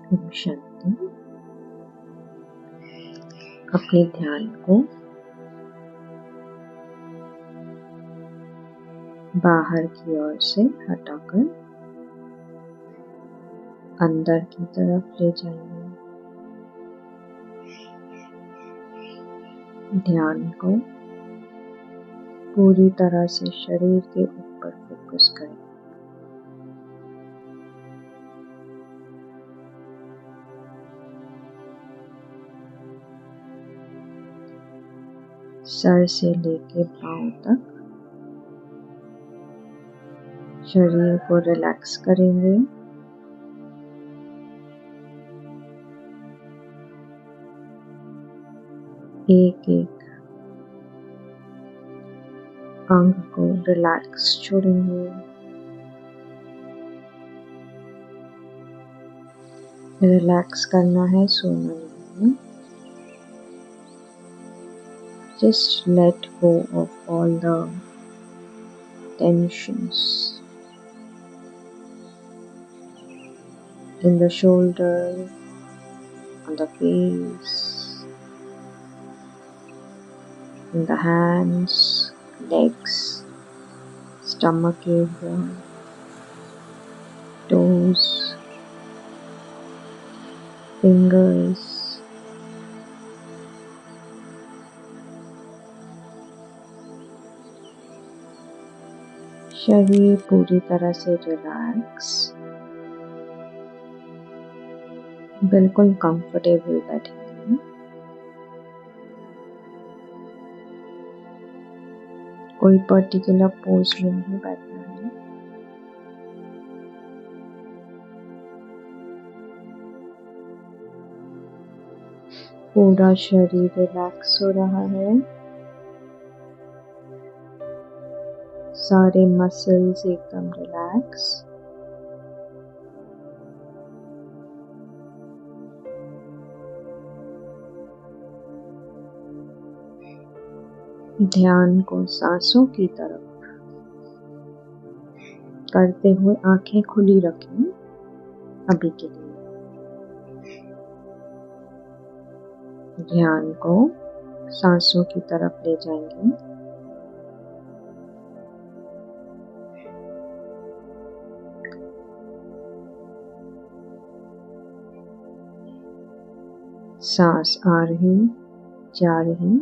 ओम शांति। अपने ध्यान को बाहर की ओर से हटाकर अंदर की तरफ ले जाइए। ध्यान को पूरी तरह से शरीर के ऊपर फोकस करें। सर से लेके पांव तक शरीर को रिलैक्स करेंगे। एक एक अंग को रिलैक्स छोड़ेंगे। रिलैक्स करना है, सोना नहीं है। Just let go of all the tensions in the shoulder, on the face, in the hands, legs, stomach area, toes, fingers. शरीर पूरी तरह से रिलैक्स, बिल्कुल कंफर्टेबल बैठेंगे। कोई पर्टिकुलर पोज में नहीं बैठना है। पूरा शरीर रिलैक्स हो रहा है। सारे मसल्स एकदम रिलैक्स। ध्यान को सांसों की तरफ करते हुए आंखें खुली रखें अभी के लिए। ध्यान को सांसों की तरफ ले जाएंगे। सांस आ रही, जा रही।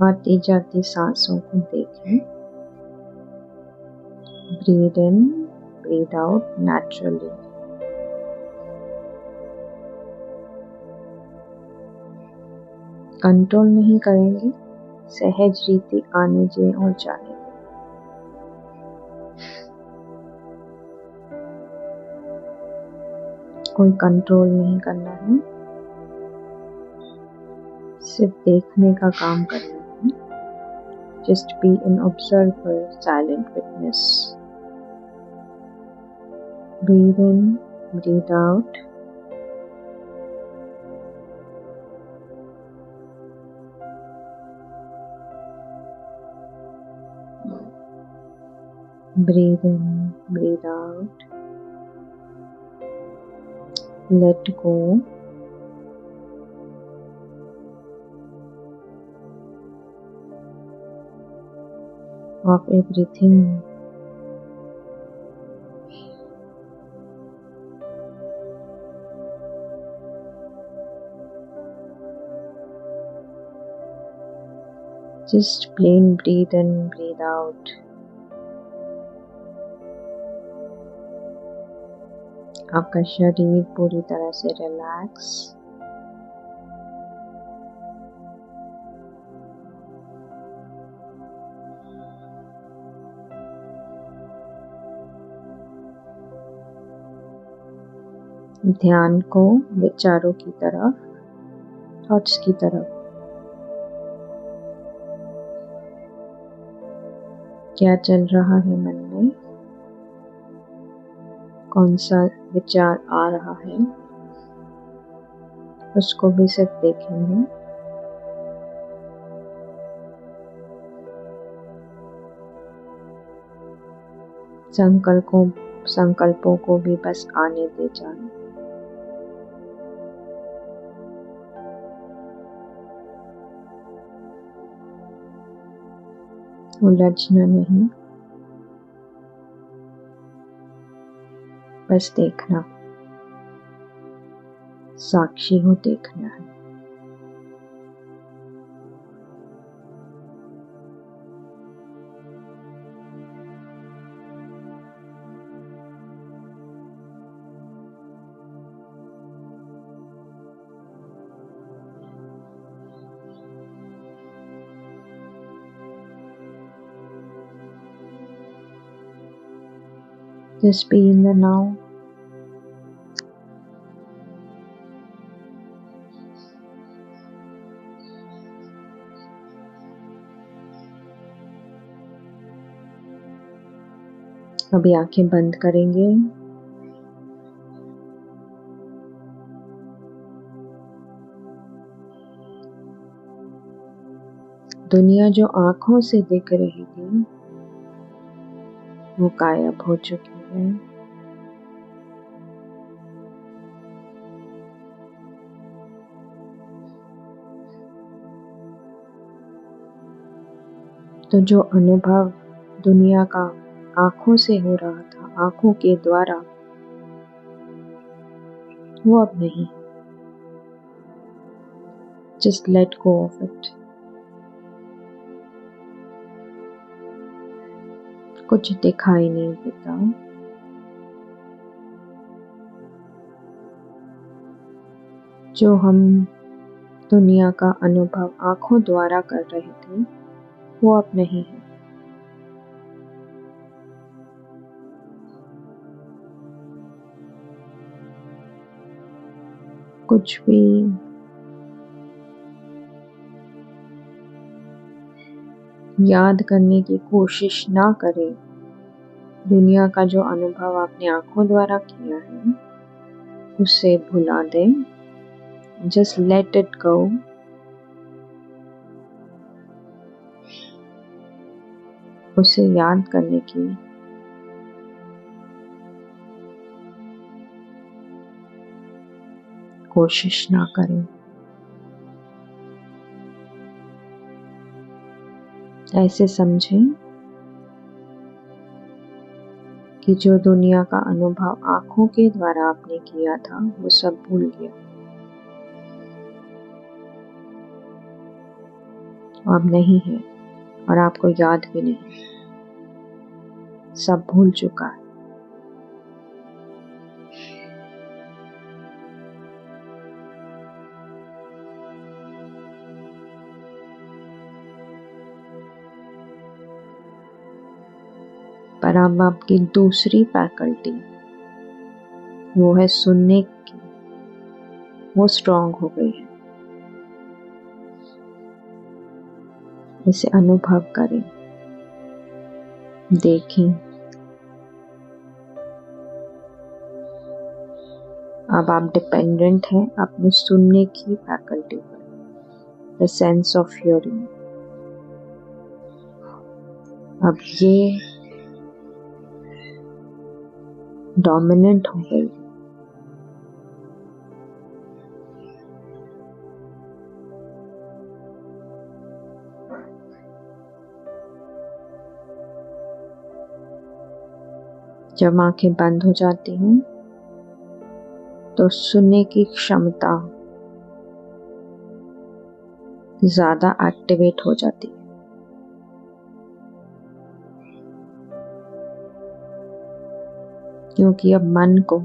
आती जाती सांसों को देखें। Breathe in, breathe out naturally. Control नहीं करेंगे, सहज रीति आने दें और जाने दें। कोई कंट्रोल नहीं करना है, सिर्फ देखने का काम करना है। Just be an observer, silent witness. Breathe in, breathe out. Breathe in, breathe out. Let go. Of everything. Just plain breathe in, breathe out. आपका शरीर पूरी तरह से रिलैक्स। ध्यान को विचारों की तरफ, थॉट्स की तरफ। क्या चल रहा है मन में, कौन सा विचार आ रहा है, उसको भी सिर्फ देखेंगे। संकल्पों को भी बस आने दे जाना। उलझना नहीं, बस देखना, साक्षी हो देखना है। Just be in the now. अभी आंखें बंद करेंगे। दुनिया जो आंखों से दिख रही थी वो गायब हो चुकी है। तो जो अनुभव दुनिया का आंखों से हो रहा था, आंखों के द्वारा, वो अब नहीं। Just let go of it. कुछ दिखाई नहीं देता। जो हम दुनिया का अनुभव आंखों द्वारा कर रहे थे वो अब नहीं है। कुछ भी याद करने की कोशिश ना करें। दुनिया का जो अनुभव आपने आंखों द्वारा किया है उसे भुला दें। Just let it go. उसे याद करने की कोशिश ना करें। ऐसे समझें कि जो दुनिया का अनुभव आंखों के द्वारा आपने किया था वो सब भूल गया। अब नहीं है और आपको याद भी नहीं। सब भूल चुका है। पर अब आपकी दूसरी फैकल्टी, वो है सुनने की, वो स्ट्रांग हो गई है। इसे अनुभव करें, देखें। अब आप डिपेंडेंट हैं अपने सुनने की फैकल्टी पर, द सेंस ऑफ हियरिंग। अब ये डोमिनेंट हो गई। जब आंखें बंद हो जाती हैं तो सुनने की क्षमता ज्यादा एक्टिवेट हो जाती है। क्योंकि अब मन को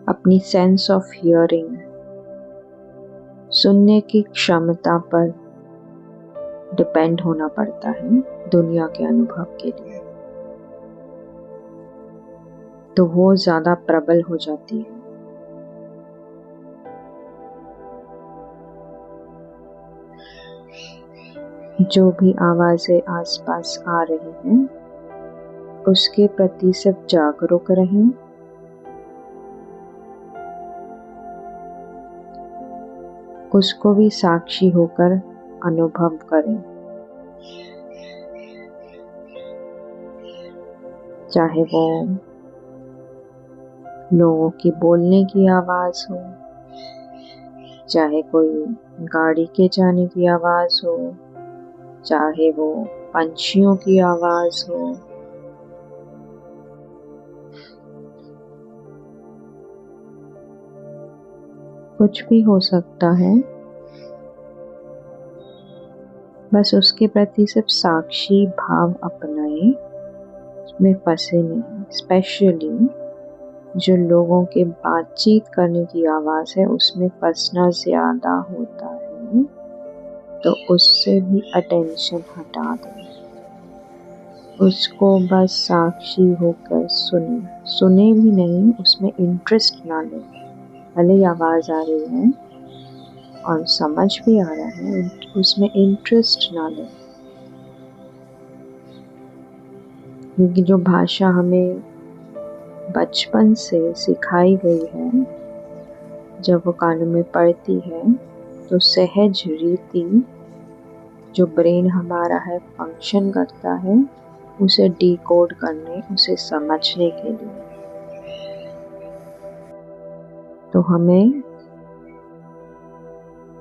अपनी सेंस ऑफ हियरिंग, सुनने की क्षमता पर डिपेंड होना पड़ता है दुनिया के अनुभव के लिए। तो वो ज्यादा प्रबल हो जाती है। जो भी आवाजें आसपास आ रही हैं उसके प्रति सिर्फ जागरूक रहें। उसको भी साक्षी होकर अनुभव करें। चाहे वो लोगों की बोलने की आवाज़ हो, चाहे कोई गाड़ी के जाने की आवाज़ हो, चाहे वो पंछियों की आवाज़ हो, कुछ भी हो सकता है। बस उसके प्रति सिर्फ साक्षी भाव अपनाएं, उसमें फंसे नहीं। स्पेशली जो लोगों के बातचीत करने की आवाज़ है उसमें फंसना ज़्यादा होता है, तो उससे भी अटेंशन हटा दें। उसको बस साक्षी होकर सुने भी नहीं, उसमें इंटरेस्ट ना लें। भले आवाज़ आ रही है और समझ भी आ रहा है, उसमें इंटरेस्ट ना लें। क्योंकि जो भाषा हमें बचपन से सिखाई गई है, जब वो कानों में पड़ती है तो सहज रीति जो ब्रेन हमारा है फंक्शन करता है उसे डिकोड करने, उसे समझने के लिए। तो हमें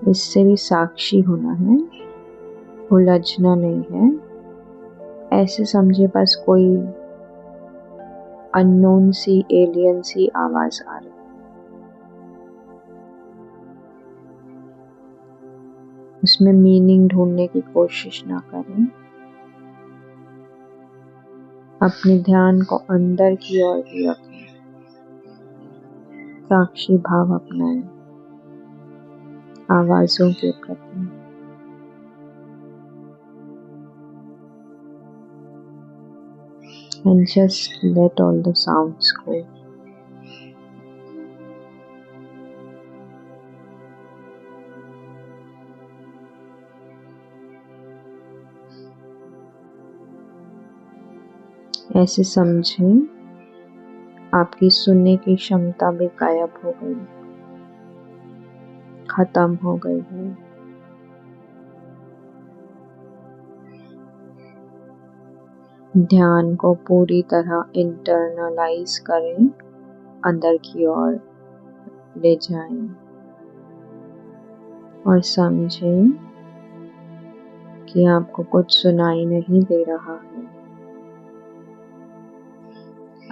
इससे भी साक्षी होना है, उलझना नहीं है। ऐसे समझे बस कोई अननोन सी, एलियन सी आवाज आ रही, उसमें मीनिंग ढूंढने की कोशिश ना करें। अपने ध्यान को अंदर की ओर ही रखें, साक्षी भाव अपनाएं आवाजों के प्रति। And just let all the sounds go. ऐसे समझें आपकी सुनने की क्षमता भी गायब हो गई, खत्म हो गई है। ध्यान को पूरी तरह इंटरनलाइज करें, अंदर की ओर ले जाएं और समझें कि आपको कुछ सुनाई नहीं दे रहा है।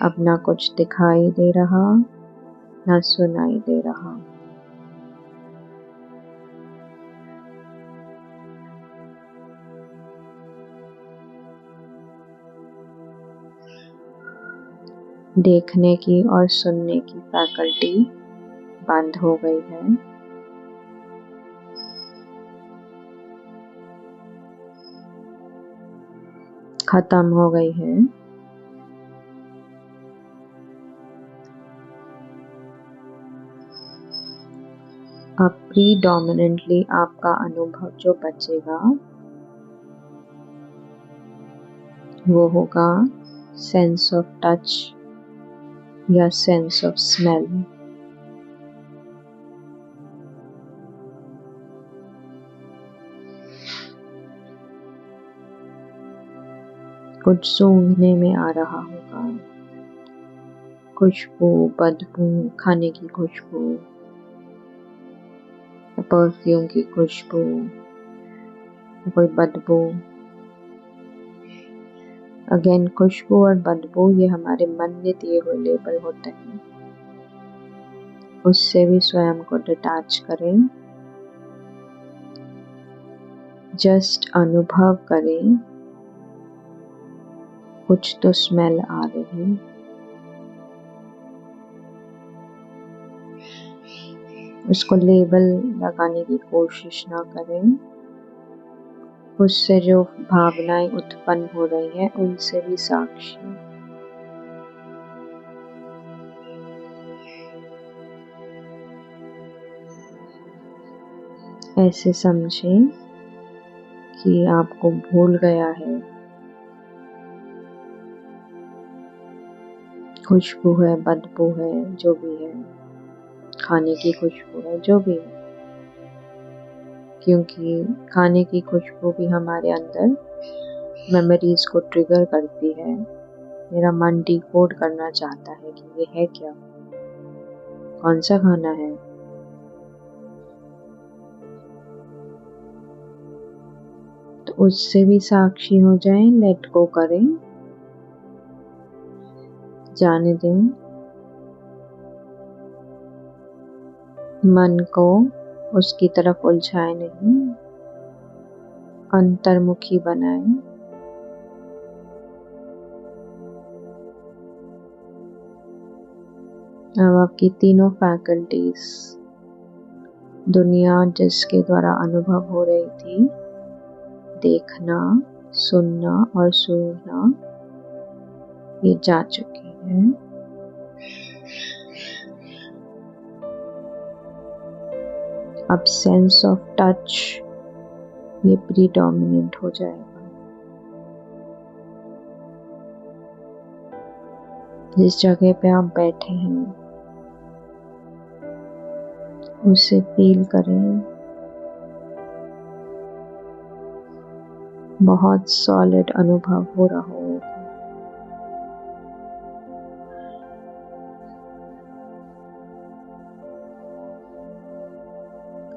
अब ना कुछ दिखाई दे रहा, ना सुनाई दे रहा। देखने की और सुनने की फैकल्टी बंद हो गई है। खत्म हो गई है। अब प्रीडोमिनेंटली आपका अनुभव जो बचेगा वो होगा सेंस ऑफ टच या सेंस ऑफ स्मेल। कुछ सूंघने में आ रहा होगा, खुशबू, बदबू, खाने की खुशबू, परफ्यूम की खुशबू, कोई बदबू। अगेन खुशबू और बदबू ये हमारे मन ने दिए हुए लेबल होते हैं, उससे भी स्वयं को डिटैच करें। जस्ट अनुभव करें कुछ तो स्मेल आ रही है। उसको लेबल लगाने की कोशिश ना करें। उससे जो भावनाएं उत्पन्न हो रही हैं उनसे भी साक्षी। ऐसे समझें कि आपको भूल गया है। खुशबू है, बदबू है, जो भी है, खाने की खुशबू है, जो भी है, क्योंकि खाने की खुशबू भी हमारे अंदर मेमोरीज को ट्रिगर करती है, मेरा मन डिकोड करना चाहता है कि ये है क्या, कौन सा खाना है। तो उससे भी साक्षी हो जाएं, लेट गो करें, जाने दें। मन को उसकी तरफ उलझाए नहीं, अंतर्मुखी बनाएं। अब आपकी तीनों फैकल्टीज, दुनिया जिसके द्वारा अनुभव हो रही थी, देखना, सुनना और सूंघना, ये जा चुकी है। अब सेंस ऑफ टच ये प्रीडोमिनेंट हो जाएगा। जिस जगह पे आप बैठे हैं उसे फील करें, बहुत सॉलिड अनुभव हो रहा होगा।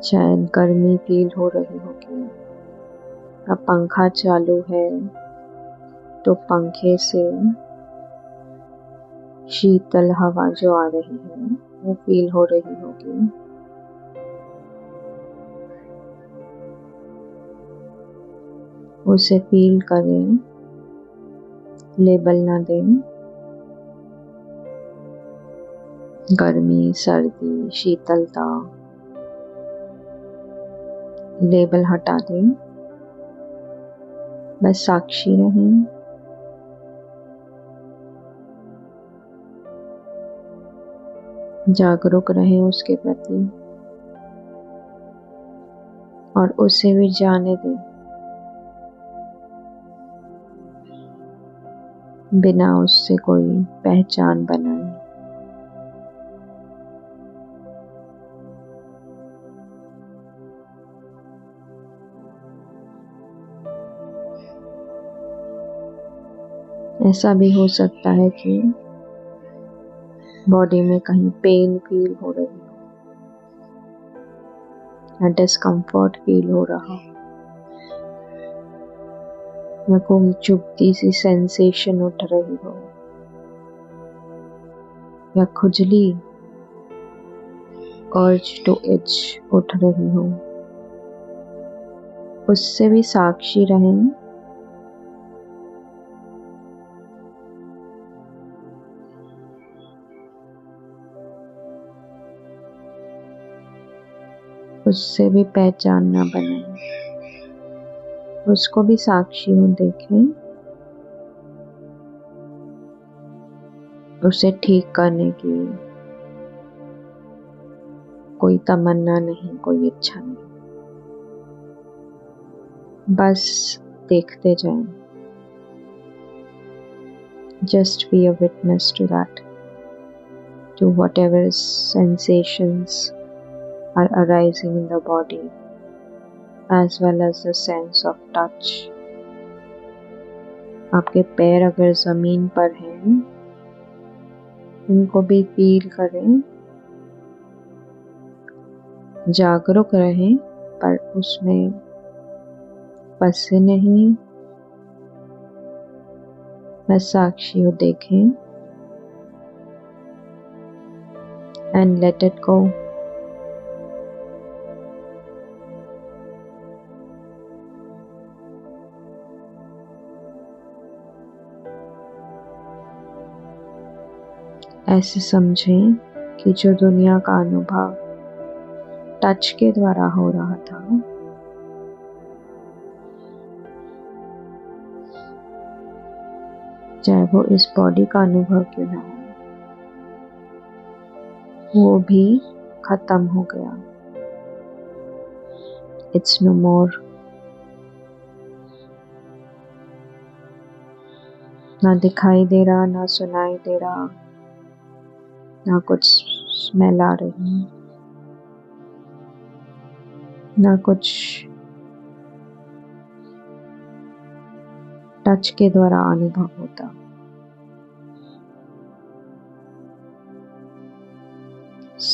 शायद गर्मी फील हो रही होगी। अब पंखा चालू है तो पंखे से शीतल हवा जो आ रही है वो फील हो रही होगी। उसे फील करें, लेबल ना दें। गर्मी, सर्दी, शीतलता, लेबल हटा दें, बस साक्षी रहें। जागरूक रहें उसके प्रति और उसे भी जाने दें, बिना उससे कोई पहचान बनाए। ऐसा भी हो सकता है कि बॉडी में कहीं पेन फील हो रही हो या डिस्कम्फर्ट फील हो रहा हो या कोई चुभती सी सेंसेशन उठ रही हो या खुजली, अर्ज टू इच उठ रही हो, उससे भी साक्षी रहें। उससे भी पहचान ना बनाएं, उसको भी साक्षी हो देखें। उसे ठीक करने की कोई तमन्ना नहीं, कोई इच्छा नहीं, बस देखते जाएं। Just be a witness to that, to whatever sensations are arising in the body, as well as the sense of touch. आपके पैर अगर जमीन पर हैं, उनको भी फील करें, जागरूक रहें, पर उसमें फंसे नहीं, बस साक्षी हो देखें and let it go. ऐसे समझें कि जो दुनिया का अनुभव टच के द्वारा हो रहा था, चाहे वो इस बॉडी का अनुभव क्यों ना हो, वो भी खत्म हो गया। इट्स नो मोर। ना दिखाई दे रहा, ना सुनाई दे रहा, ना कुछ स्मेल आ रही, ना कुछ टच के द्वारा अनुभव होता।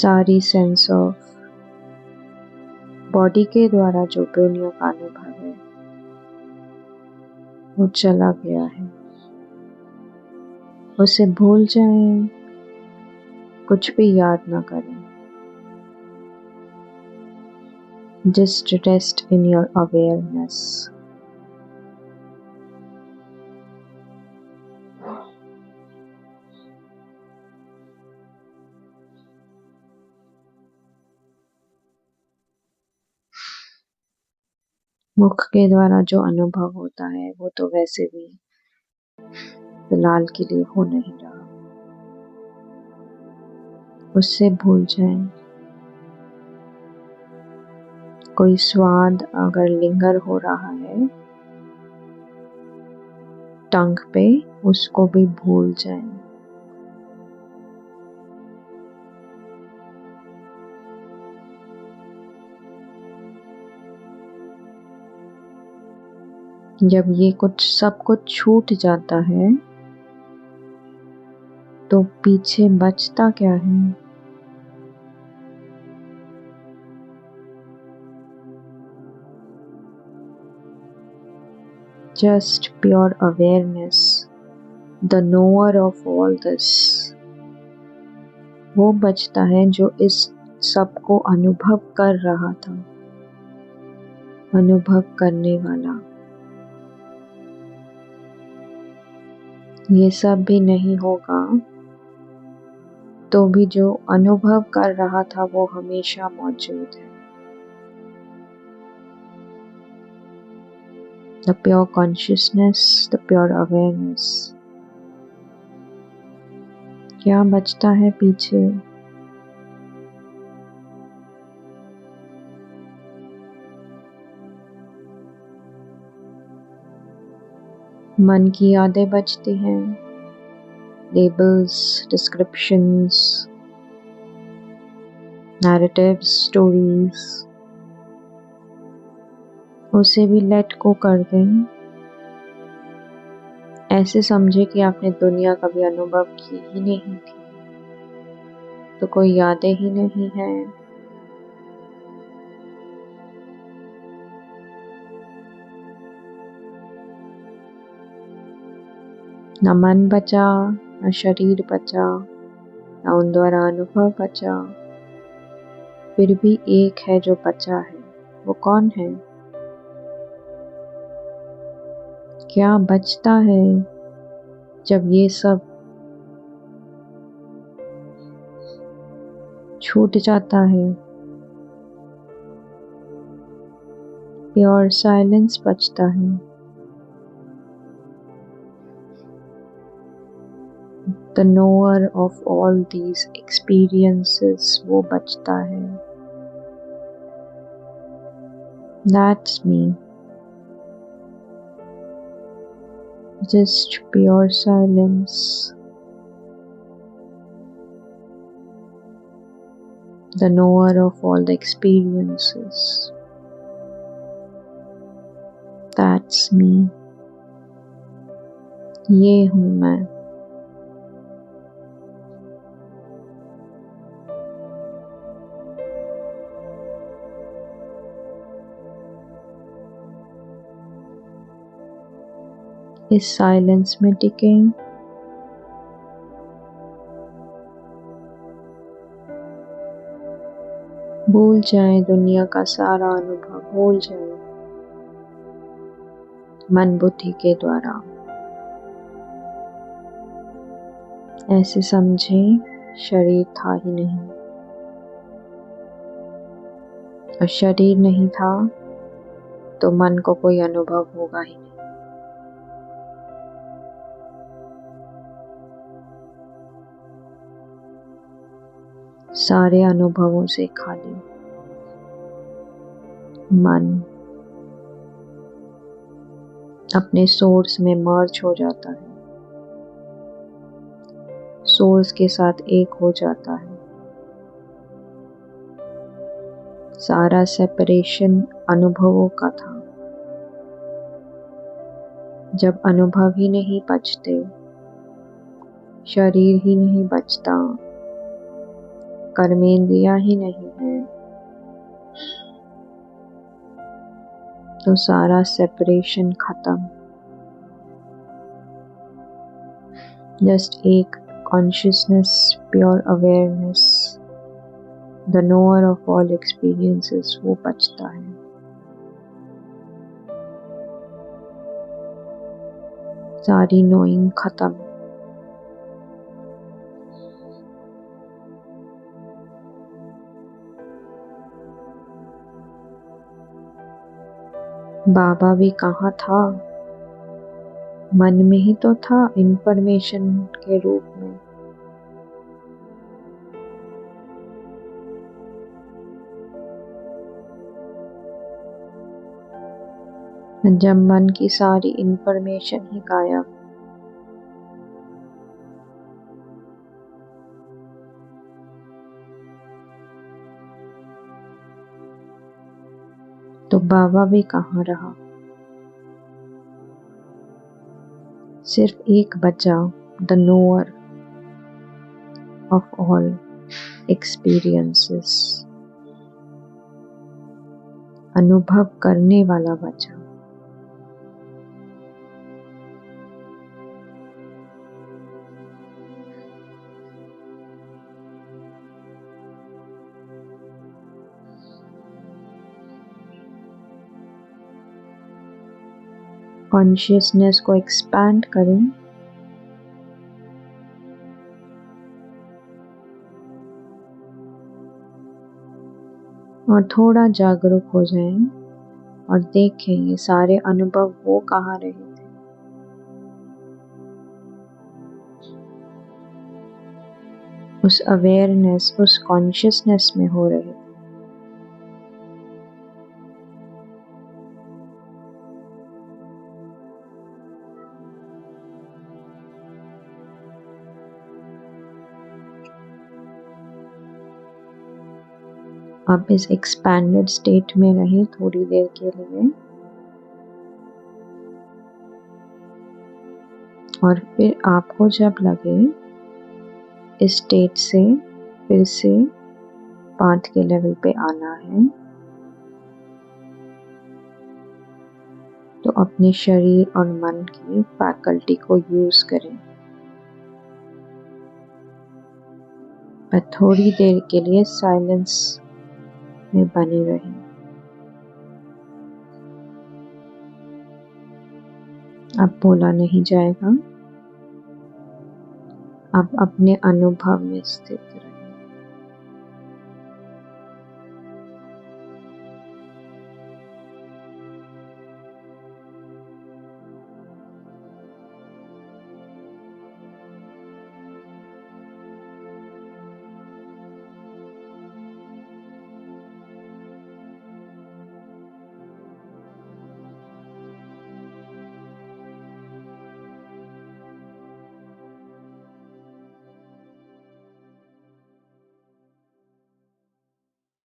सारी सेंस ऑफ बॉडी के द्वारा जो दुनिया का अनुभव है वो चला गया है, उसे भूल जाएं, कुछ भी याद ना करें। Just rest in your awareness. मुख के द्वारा जो अनुभव होता है वो तो वैसे भी फिलहाल के लिए हो नहीं रहा, उससे भूल जाएं। कोई स्वाद अगर लिंगर हो रहा है टंग पे, उसको भी भूल जाएं। जब ये कुछ सब कुछ छूट जाता है तो पीछे बचता क्या है? Just pure awareness, the knower of all this. वो बचता है जो इस सब को अनुभव कर रहा था, अनुभव करने वाला। ये सब भी नहीं होगा तो भी जो अनुभव कर रहा था वो हमेशा मौजूद है। The pure consciousness, the pure awareness. क्या बचता है पीछे? मन की यादें बचती हैं, लेबल्स, डिस्क्रिप्शंस, नैरेटिव्स, स्टोरीज। उसे भी लेट को कर दें। ऐसे समझे कि आपने दुनिया कभी अनुभव की ही नहीं थी, तो कोई यादें ही नहीं है। न मन बचा, न शरीर बचा, न उन द्वारा अनुभव बचा। फिर भी एक है जो बचा है, वो कौन है? क्या बचता है जब ये सब छूट जाता है? प्योर साइलेंस बचता है। The knower of all these experiences वो बचता है। That's me. Just pure silence. The knower of all the experiences. That's me. ये हूँ मैं। इस साइलेंस में टिकें। भूल जाएं दुनिया का सारा अनुभव, भूल जाएं मन बुद्धि के द्वारा। ऐसे समझें शरीर था ही नहीं, और शरीर नहीं था तो मन को कोई अनुभव होगा ही नहीं। सारे अनुभवों से खाली मन अपने सोर्स में मर्ज हो जाता है, सोर्स के साथ एक हो जाता है। सारा सेपरेशन अनुभवों का था। जब अनुभव ही नहीं बचते, शरीर ही नहीं बचता, कर्मेंद्रियां ही नहीं है तो सारा सेपरेशन खत्म। जस्ट एक consciousness, pure awareness, the knower of all experiences, वो बचता है। सारी नोइंग खत्म। बाबा भी कहाँ था? मन में ही तो था, इंफॉर्मेशन के रूप में। जब मन की सारी इंफॉर्मेशन ही गायब, तो बाबा भी कहाँ रहा। सिर्फ एक बचा, the knower of all experiences, अनुभव करने वाला बचा। कॉन्शियसनेस को एक्सपैंड करें और थोड़ा जागरूक हो जाएं और देखें ये सारे अनुभव वो कहाँ रहे थे। उस अवेयरनेस, उस कॉन्शियसनेस में हो रहे थे। अब इस एक्सपैंडेड स्टेट में रहें थोड़ी देर के लिए और फिर आपको जब लगे इस स्टेट से फिर से पाथ के लेवल पे आना है, तो अपने शरीर और मन की फैकल्टी को यूज करें। पर थोड़ी देर के लिए साइलेंस में बने रहें। अब बोला नहीं जाएगा, अब अपने अनुभव में स्थित रहें।